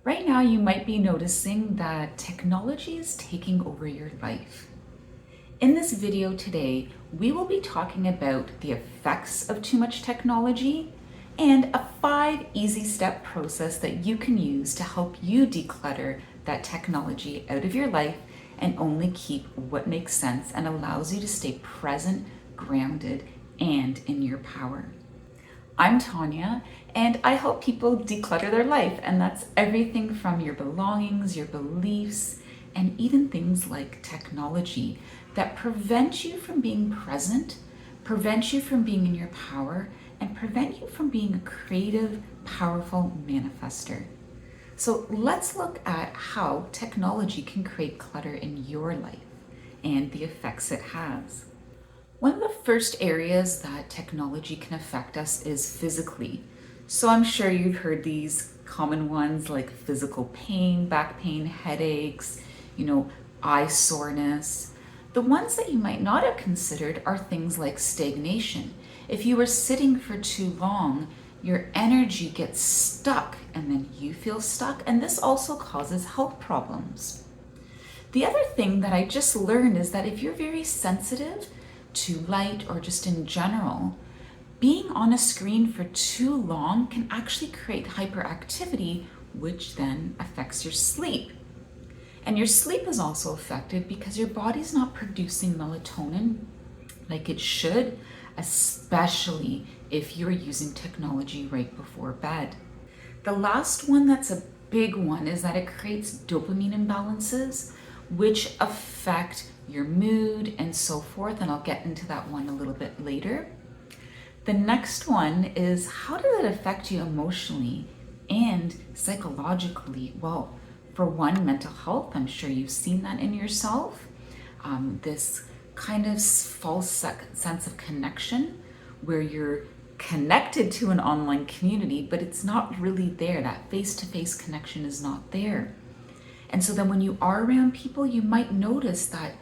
Right now, you might be noticing that technology is taking over your life. In this video today, we will be talking about the effects of too much technology and a 5 easy step process that you can use to help you declutter that technology out of your life and only keep what makes sense and allows you to stay present, grounded, and in your power. I'm Tanya, and I help people declutter their life, and that's everything from your belongings, your beliefs, and even things like technology that prevent you from being present, prevent you from being in your power, and prevent you from being a creative, powerful manifester. So let's look at how technology can create clutter in your life and the effects it has. One of the first areas that technology can affect us is physically. So I'm sure you've heard these common ones like physical pain, back pain, headaches, eye soreness. The ones that you might not have considered are things like stagnation. If you are sitting for too long, your energy gets stuck and then you feel stuck, and this also causes health problems. The other thing that I just learned is that if you're very sensitive to light or just in general, being on a screen for too long can actually create hyperactivity, which then affects your sleep. And your sleep is also affected because your body's not producing melatonin like it should, especially if you're using technology right before bed. The last one that's a big one is that it creates dopamine imbalances, which affect your mood and so forth, and I'll get into that one a little bit later. The next one is, how does it affect you emotionally and psychologically? Well, for one, mental health. I'm sure you've seen that in yourself. This kind of false sense of connection where you're connected to an online community, but it's not really there. That face-to-face connection is not there. And so then when you are around people, you might notice that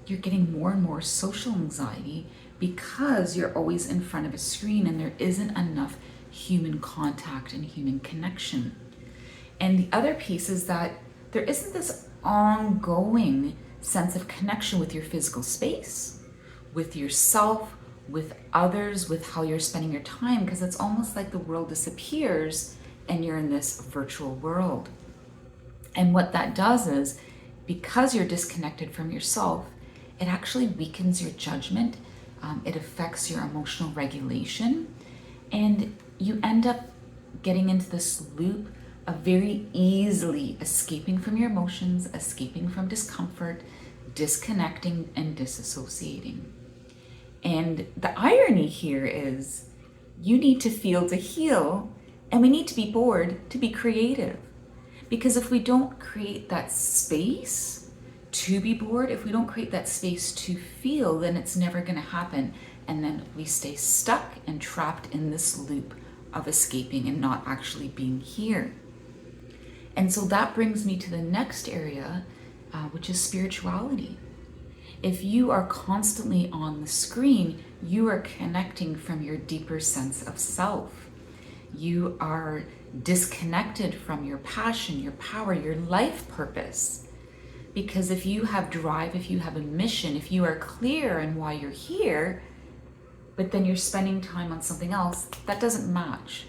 you're getting more and more social anxiety because you're always in front of a screen and there isn't enough human contact and human connection. And the other piece is that there isn't this ongoing sense of connection with your physical space, with yourself, with others, with how you're spending your time, because it's almost like the world disappears and you're in this virtual world. And what that does is, because you're disconnected from yourself, it actually weakens your judgment, it affects your emotional regulation, and you end up getting into this loop of very easily escaping from your emotions, escaping from discomfort, disconnecting, and disassociating. And the irony here is, you need to feel to heal, and we need to be bored to be creative. Because if we don't create that space to be bored, if we don't create that space to feel, then it's never going to happen. And then we stay stuck and trapped in this loop of escaping and not actually being here. And so that brings me to the next area, which is spirituality. If you are constantly on the screen, you are connecting from your deeper sense of self. You are disconnected from your passion, your power, your life purpose. Because if you have drive, if you have a mission, if you are clear on why you're here, but then you're spending time on something else, that doesn't match.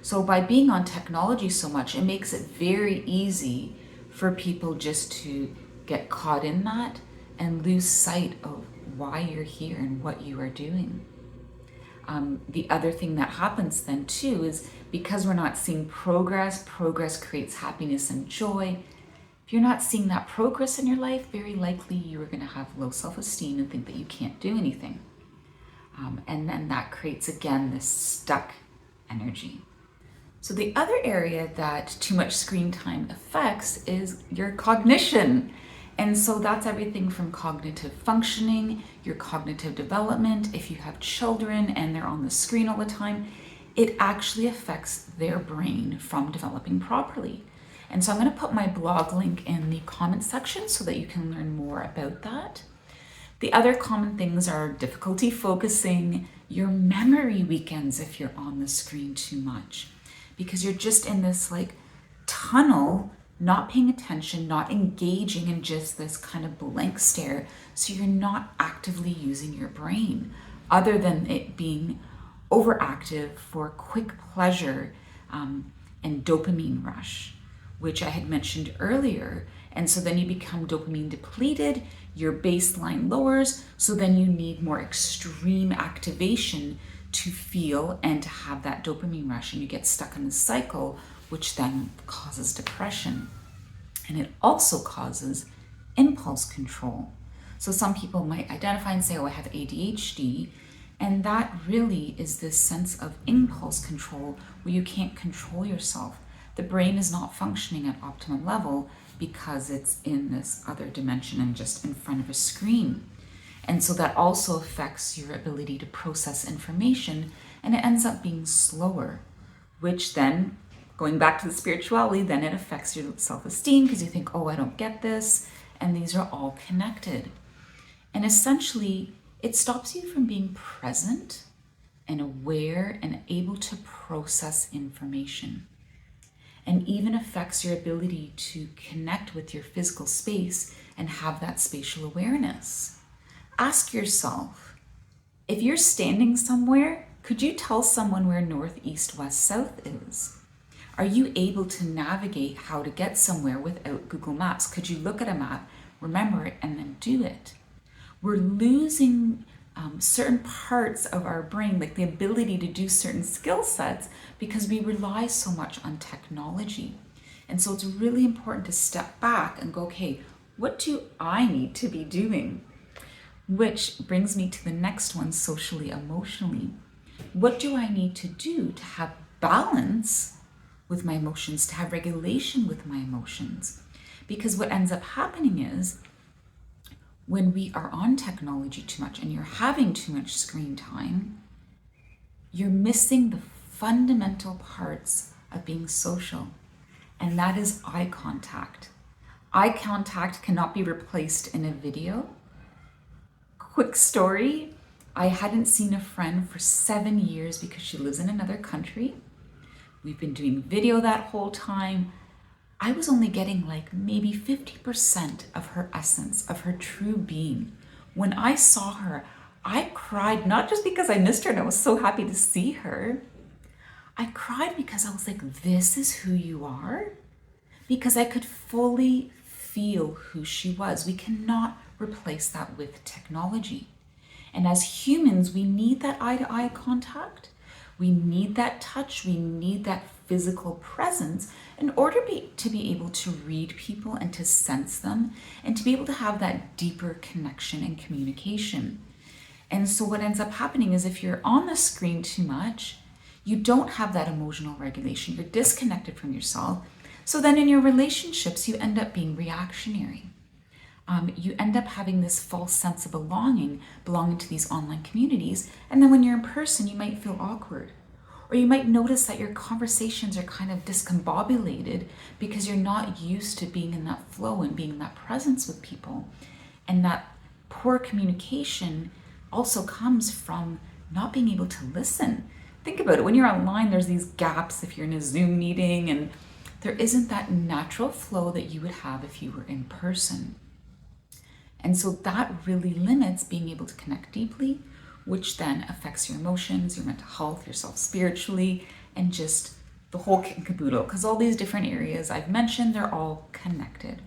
So by being on technology so much, it makes it very easy for people just to get caught in that and lose sight of why you're here and what you are doing. The other thing that happens then too is, because we're not seeing progress creates happiness and joy. If you're not seeing that progress in your life, very likely you are going to have low self-esteem and think that you can't do anything. And then that creates, again, this stuck energy. So the other area that too much screen time affects is your cognition. And so that's everything from cognitive functioning, your cognitive development. If you have children and they're on the screen all the time, it actually affects their brain from developing properly. And so I'm going to put my blog link in the comment section so that you can learn more about that. The other common things are difficulty focusing, your memory weakens if you're on the screen too much, because you're just in this like tunnel, not paying attention, not engaging in just this kind of blank stare. So you're not actively using your brain other than it being overactive for quick pleasure and dopamine rush, which I had mentioned earlier. And so then you become dopamine depleted, your baseline lowers, so then you need more extreme activation to feel and to have that dopamine rush, and you get stuck in the cycle, which then causes depression. And it also causes impulse control. So some people might identify and say, oh, I have ADHD. And that really is this sense of impulse control where you can't control yourself. The brain is not functioning at optimum level because it's in this other dimension and just in front of a screen. And so that also affects your ability to process information, and it ends up being slower, which then, going back to the spirituality, then it affects your self-esteem because you think, oh, I don't get this. And these are all connected. And essentially, it stops you from being present and aware and able to process information, and even affects your ability to connect with your physical space and have that spatial awareness. Ask yourself, if you're standing somewhere, could you tell someone where north, east, west, south is? Are you able to navigate how to get somewhere without Google Maps? Could you look at a map, remember it, and then do it? We're losing certain parts of our brain, like the ability to do certain skill sets, because we rely so much on technology. And so it's really important to step back and go, okay, what do I need to be doing? Which brings me to the next one, socially, emotionally. What do I need to do to have balance with my emotions, to have regulation with my emotions? Because what ends up happening is, when we are on technology too much and you're having too much screen time, you're missing the fundamental parts of being social, and that is eye contact. Eye contact cannot be replaced in a video. Quick story, I hadn't seen a friend for 7 years because she lives in another country. We've been doing video that whole time. I was only getting like maybe 50% of her essence, of her true being. When I saw her, I cried, not just because I missed her and I was so happy to see her. I cried because I was like, this is who you are? Because I could fully feel who she was. We cannot replace that with technology. And as humans, we need that eye-to-eye contact. We need that touch. We need that physical presence in order to be able to read people and to sense them and to be able to have that deeper connection and communication. And so what ends up happening is, if you're on the screen too much, you don't have that emotional regulation. You're disconnected from yourself. So then in your relationships, you end up being reactionary. You end up having this false sense of belonging to these online communities. And then when you're in person, you might feel awkward. Or you might notice that your conversations are kind of discombobulated because you're not used to being in that flow and being in that presence with people. And that poor communication also comes from not being able to listen. Think about it. When you're online, there's these gaps if you're in a Zoom meeting, and there isn't that natural flow that you would have if you were in person. And so that really limits being able to connect deeply, which then affects your emotions, your mental health, yourself spiritually, and just the whole kit and caboodle, because all these different areas I've mentioned, they're all connected.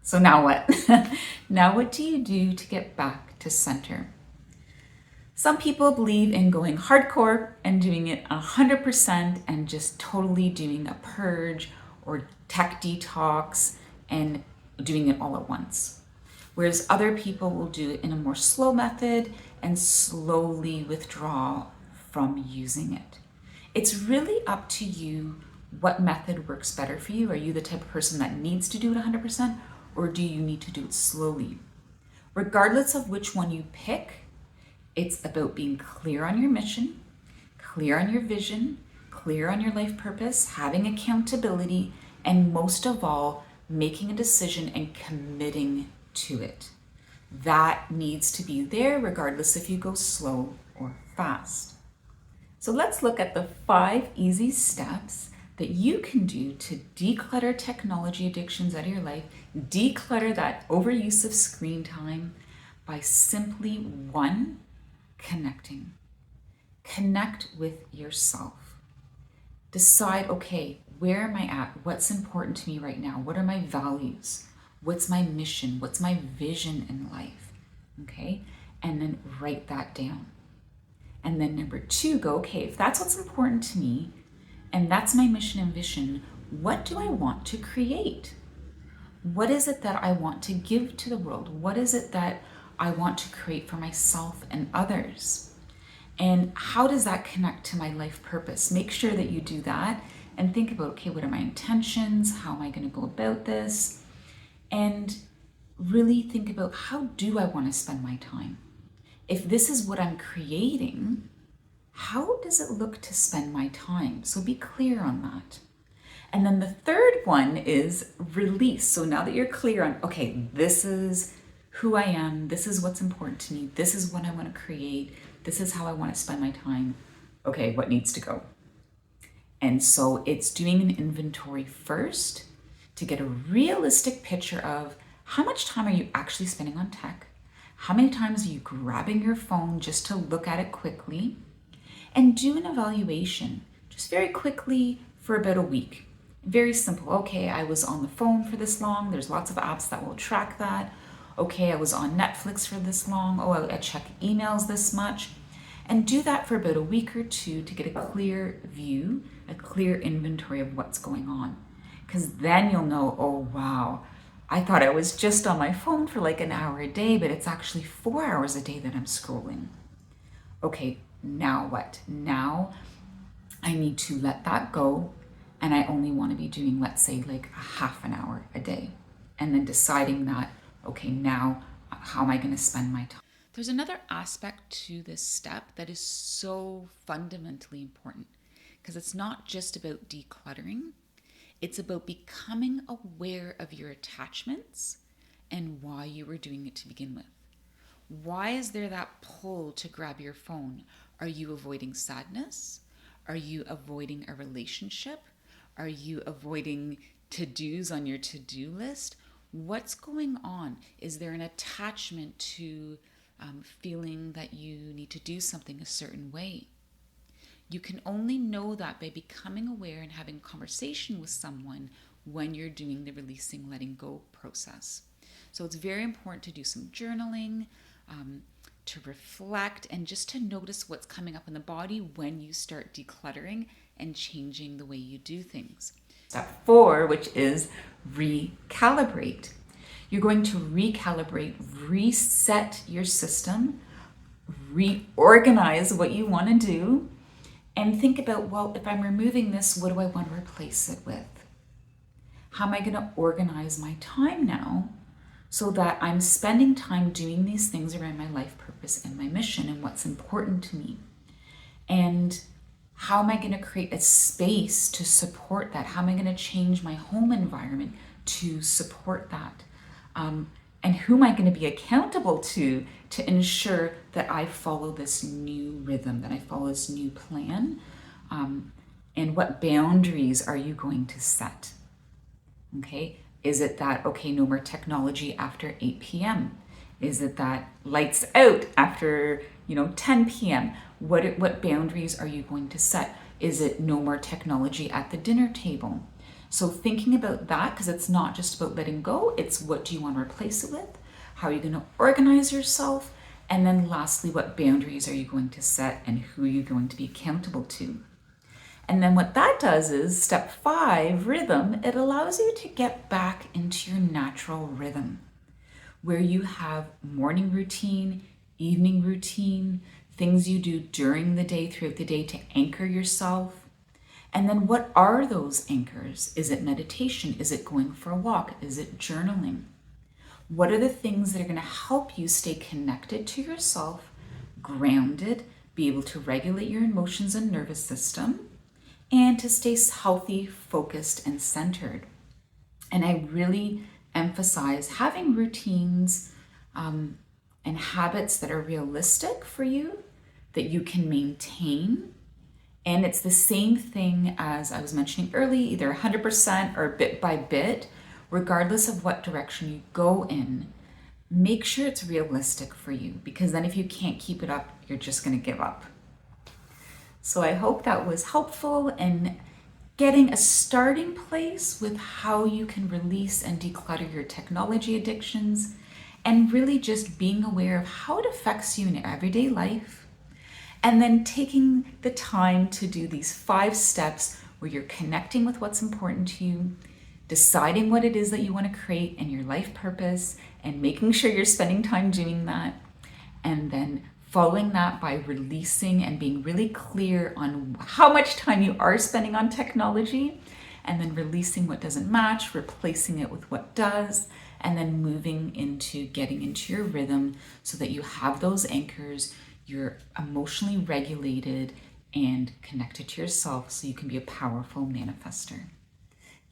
So now what? Now what do you do to get back to center? Some people believe in going hardcore and doing it 100% and just totally doing a purge or tech detox and doing it all at once. Whereas other people will do it in a more slow method and slowly withdraw from using it. It's really up to you what method works better for you. Are you the type of person that needs to do it 100%, or do you need to do it slowly? Regardless of which one you pick, it's about being clear on your mission, clear on your vision, clear on your life purpose, having accountability, and most of all, making a decision and committing to it. That needs to be there regardless if you go slow or fast. So let's look at the 5 easy steps that you can do to declutter technology addictions out of your life, declutter that overuse of screen time by simply one, connecting. Connect with yourself. Decide, okay, where am I at? What's important to me right now? What are my values? What's my mission? What's my vision in life? Okay, and then write that down. And then number two, go, okay, if that's what's important to me, and that's my mission and vision, what do I want to create? What is it that I want to give to the world? What is it that I want to create for myself and others? And how does that connect to my life purpose? Make sure that you do that and think about, okay, what are my intentions? How am I going to go about this? And really think about, how do I want to spend my time? If this is what I'm creating, how does it look to spend my time? So be clear on that. And then the third one is release. So now that you're clear on, okay, this is who I am, this is what's important to me, this is what I want to create, this is how I want to spend my time. Okay, what needs to go? And so it's doing an inventory first to get a realistic picture of how much time are you actually spending on tech? How many times are you grabbing your phone just to look at it quickly? And do an evaluation, just very quickly for about a week. Very simple. Okay, I was on the phone for this long. There's lots of apps that will track that. Okay, I was on Netflix for this long. Oh, I check emails this much. And do that for about a week or two to get a clear view, a clear inventory of what's going on. Because then you'll know, oh, wow, I thought I was just on my phone for like an hour a day, but it's actually 4 hours a day that I'm scrolling. Okay, now what? Now I need to let that go, and I only want to be doing, let's say, like a half an hour a day. And then deciding that, okay, now how am I going to spend my time? There's another aspect to this step that is so fundamentally important, because it's not just about decluttering. It's about becoming aware of your attachments and why you were doing it to begin with. Why is there that pull to grab your phone? Are you avoiding sadness? Are you avoiding a relationship? Are you avoiding to-dos on your to-do list? What's going on? Is there an attachment to feeling that you need to do something a certain way? You can only know that by becoming aware and having a conversation with someone when you're doing the releasing, letting go process. So it's very important to do some journaling, to reflect, and just to notice what's coming up in the body when you start decluttering and changing the way you do things. Step 4, which is recalibrate. You're going to recalibrate, reset your system, reorganize what you want to do, and think about, well, if I'm removing this, what do I want to replace it with? How am I going to organize my time now so that I'm spending time doing these things around my life purpose and my mission and what's important to me? And how am I going to create a space to support that? How am I going to change my home environment to support that? And who am I going to be accountable to ensure that I follow this new rhythm, that I follow this new plan? And what boundaries are you going to set? Okay, is it that, okay, no more technology after 8 p.m.? Is it that lights out after, 10 p.m.? What boundaries are you going to set? Is it no more technology at the dinner table? So thinking about that, because it's not just about letting go, it's what do you want to replace it with? How are you going to organize yourself? And then lastly, what boundaries are you going to set and who are you going to be accountable to? And then what that does is step 5, rhythm. It allows you to get back into your natural rhythm where you have morning routine, evening routine, things you do during the day, throughout the day to anchor yourself. And then what are those anchors? Is it meditation? Is it going for a walk? Is it journaling? What are the things that are going to help you stay connected to yourself, grounded, be able to regulate your emotions and nervous system, and to stay healthy, focused, and centered? And I really emphasize having routines and habits that are realistic for you, that you can maintain, And it's the same thing as I was mentioning earlier, either 100% or bit by bit, regardless of what direction you go in. Make sure it's realistic for you, because then if you can't keep it up, you're just going to give up. So I hope that was helpful in getting a starting place with how you can release and declutter your technology addictions, and really just being aware of how it affects you in your everyday life. And then taking the time to do these 5 steps where you're connecting with what's important to you, deciding what it is that you want to create and your life purpose, and making sure you're spending time doing that. And then following that by releasing and being really clear on how much time you are spending on technology, and then releasing what doesn't match, replacing it with what does, and then moving into getting into your rhythm so that you have those anchors, you're emotionally regulated and connected to yourself so you can be a powerful manifester.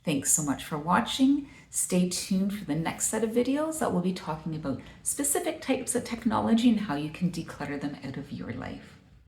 Thanks so much for watching. Stay tuned for the next set of videos that will be talking about specific types of technology and how you can declutter them out of your life.